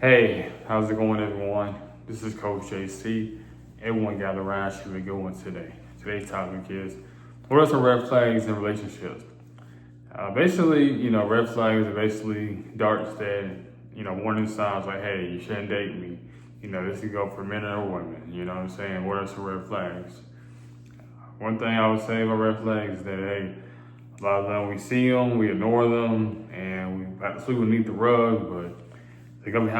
Hey, how's it going, everyone? This is Coach JC. Everyone gather around. Should be going today. Today's topic is what are some red flags in relationships? Basically, red flags are basically darts that, warning signs like, hey, you shouldn't date me. This could go for men or women. You know what I'm saying? What are some red flags? One thing I would say about red flags is that, hey, a lot of them we see them, we ignore them, and we like to sweep beneath the rug, but there's gonna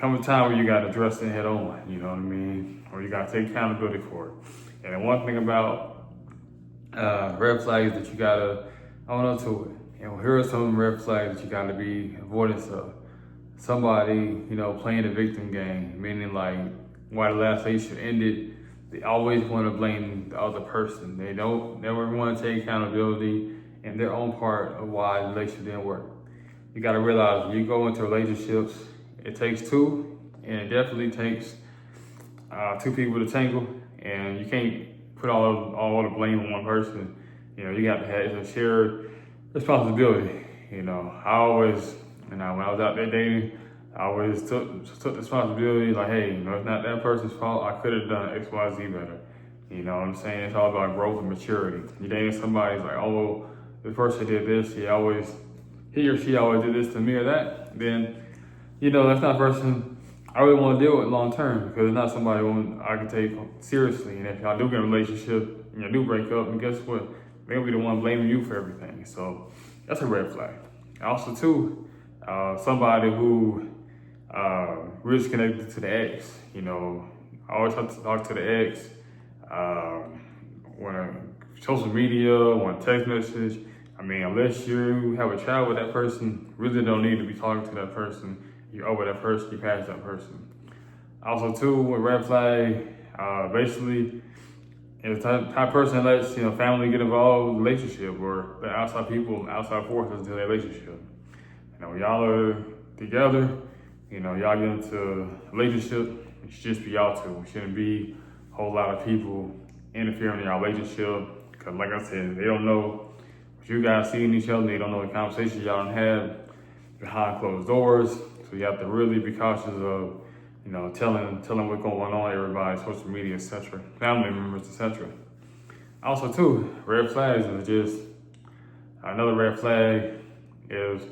come a time where you gotta address it head on, you know what I mean? Or you gotta take accountability for it. And then one thing about red flags that you gotta own up to it. Here are some red flags that you gotta be avoidance of. Somebody, playing the victim game, meaning like why the last relationship ended, they always want to blame the other person. They don't never want to take accountability and their own part of why the relationship didn't work. You got to realize when you go into relationships, it takes two, and it definitely takes two people to tangle, and you can't put all the blame on one person. You got to have a shared responsibility. I always, when I was out there dating, I always took the responsibility, like, hey, it's not that person's fault. I could have done X, Y, Z better. You know what I'm saying? It's all about growth and maturity. You're dating somebody, it's like, oh, well, this person did this. He or she always did this to me or that. Then, that's not a person I really want to deal with long term, because it's not somebody I can take seriously. And if y'all do get in a relationship and y'all do break up, and guess what? They'll be the one blaming you for everything. So that's a red flag. Also, too, somebody who really connected to the ex. I always have to talk to the ex when social media, when text message. Unless you have a child with that person, really don't need to be talking to that person. You're over that person, you pass that person. Also, too, with red flag, basically, it's the type of person that lets family get involved in a relationship, or the outside people, outside forces into their relationship. Y'all are together. Y'all get into a relationship. It should just be y'all two. It shouldn't be a whole lot of people interfering in your relationship. Because, like I said, they don't know what you guys see in each other. They don't know the conversations y'all don't have behind closed doors. So you have to really be cautious of, telling what's going on, everybody, social media, etc., family members, etc. Also, too, red flags is just another red flag is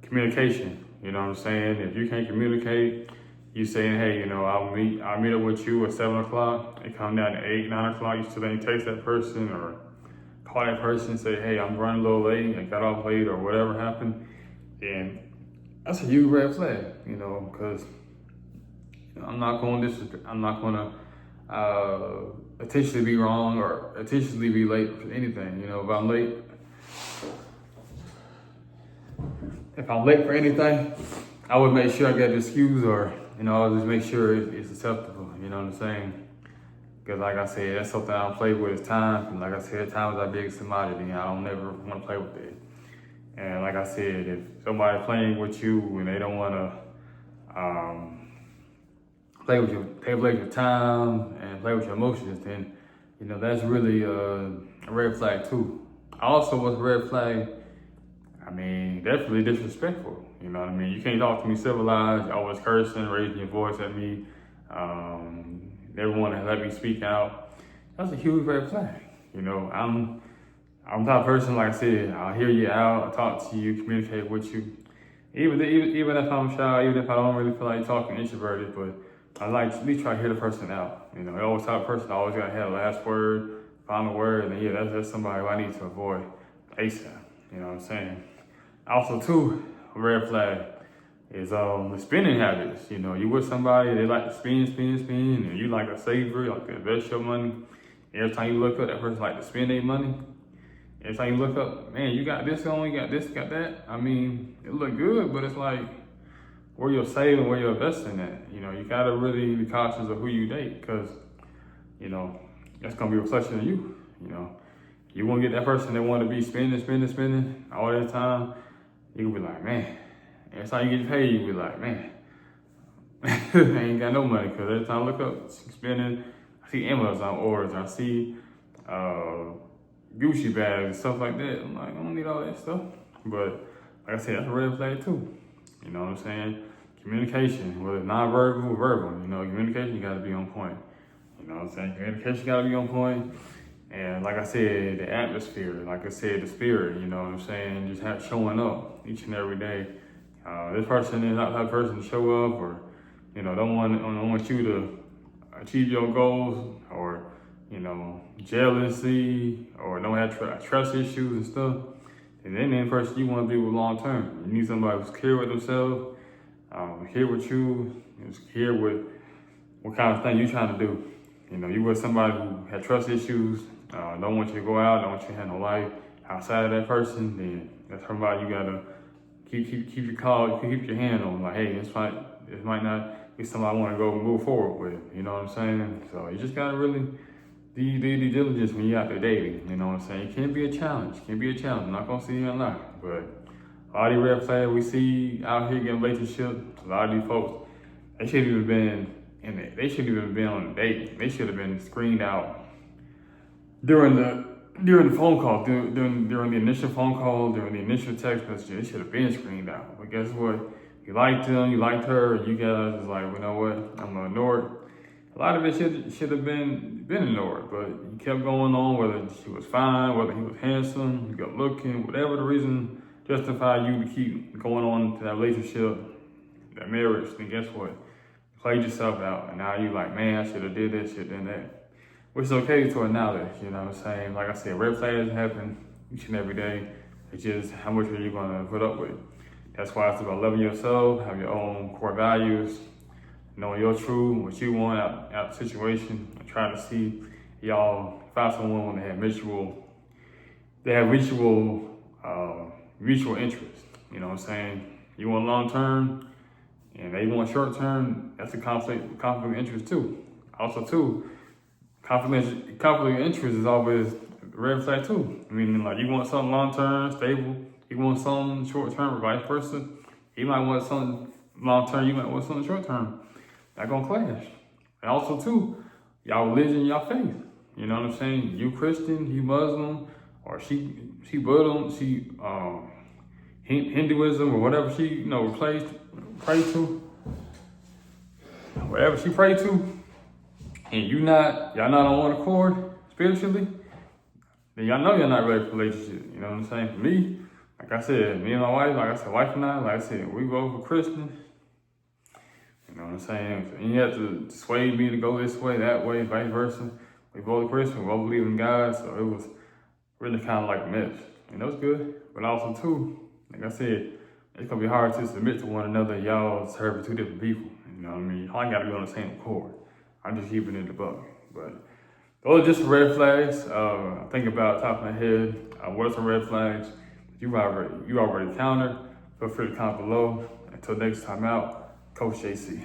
communication. You know what I'm saying? If you can't communicate, you saying, hey, I'll meet up with you at 7 o'clock. It come down to 8, 9 o'clock. You still ain't text that person or call that person and say, hey, I'm running a little late. I got off late or whatever happened. And that's a huge red flag, because I'm not going to intentionally be wrong or intentionally be late for anything. If I'm late for anything, I would make sure I get an excuse, or I'll just make sure it's acceptable. You know what I'm saying? Because like I said, that's something I don't play with is time. And like I said, time is our biggest commodity. I don't never want to play with it. And like I said, if somebody playing with you and they don't want to play with your time and play with your emotions, then that's really a red flag too. Also, what's a red flag? Definitely disrespectful. You know what I mean? You can't talk to me civilized. You're always cursing, raising your voice at me. Never want to let me speak out. That's a huge red flag. I'm the type of person, like I said, I'll hear you out, I'll talk to you, communicate with you. Even if I'm shy, even if I don't really feel like talking introverted, but I like to at least try to hear the person out. I always type of person, I always gotta have the last word, final word, and that's somebody who I need to avoid ASAP. You know what I'm saying? Also, too, a red flag is the spending habits. You with somebody, they like to spend, and you like to save, you like to invest your money. Every time you look up, that person like to spend their money. Every time you look up, man, you got this on, you got this, got that. It look good, but it's like where you're saving, where you're investing at. You gotta really be cautious of who you date, because, that's gonna be a reflection of you. You won't get that person that want to be spending all that time. You can be like, man. Every time you get paid, you be like, man, I ain't got no money, because every time I look up, spending, I see Amazon orders, I see Gucci bags, stuff like that. I'm like, I don't need all that stuff. But like I said, that's a red flag too. You know what I'm saying? communication, whether it's non-verbal or verbal, communication got to be on point. You know what I'm saying? Communication got to be on point. And like I said, the atmosphere, like I said, the spirit, you know what I'm saying? Just showing up each and every day. This person is not that person to show up, or, don't want you to achieve your goals, or, jealousy, or don't have trust issues and stuff. And then the person you want to be with long term. You need somebody who's care with themselves, here with you, is here with what kind of thing you're trying to do. You with somebody who had trust issues, don't want you to go out, don't want you to have no life outside of that person, then that's somebody you gotta keep your hand on. Like, hey, this might not be somebody I want to go move forward with. You know what I'm saying? So you just gotta really do due diligence when you're out there dating. You know what I'm saying? It can be a challenge. I'm not gonna sit here and lie, but a lot of these red flags we see out here getting relationships, a lot of these folks, they shouldn't even been on a date. They should have been screened out during the phone call, during the initial phone call, during the initial text message. They should have been screened out. But guess what? You liked them, you liked her, you guys is like, you know what? I'm gonna ignore it. A lot of it should have been ignored, but you kept going on, whether she was fine, whether he was handsome, good looking, whatever the reason justified you to keep going on to that relationship, that marriage. Then guess what? You played yourself out, and now you like, man, I should have did this, should have done that. Which is okay to acknowledge, you know what I'm saying? Like I said, red flags happen each and every day. It's just how much are you gonna put up with? That's why it's about loving yourself, have your own core values, knowing your truth, what you want out of the situation, and trying to see y'all find someone that have mutual interest. You know what I'm saying? You want long term, and they want short term. That's a conflict of interest too. Also too, conflict of interest is always a red flag too. I mean, like, you want something long term, stable. You want something short term, or vice versa. You might want something long term. You might want something short term. Not gonna clash. And also too, y'all religion, y'all faith. You know what I'm saying? You Christian, he Muslim, or she Buddhism, Hinduism, or whatever she pray to, whatever she pray to, and y'all not on one accord spiritually, then y'all know you're not ready for a relationship. You know what I'm saying? For me, like I said, me and my wife, we both are Christian. You know what I'm saying? So you have to sway me to go this way, that way, vice versa. We both Christian, we both believe in God, so it was really kind of like a mess. And that was good, but also too, like I said, it's gonna be hard to submit to one another. Y'all serving two different people. You know what I mean? Y'all ain't gotta be on the same accord. I'm just keeping it a buck. But those are just red flags. Think about top of my head. What are some red flags you already countered? Feel free to comment below. Until next time out, Coach JC.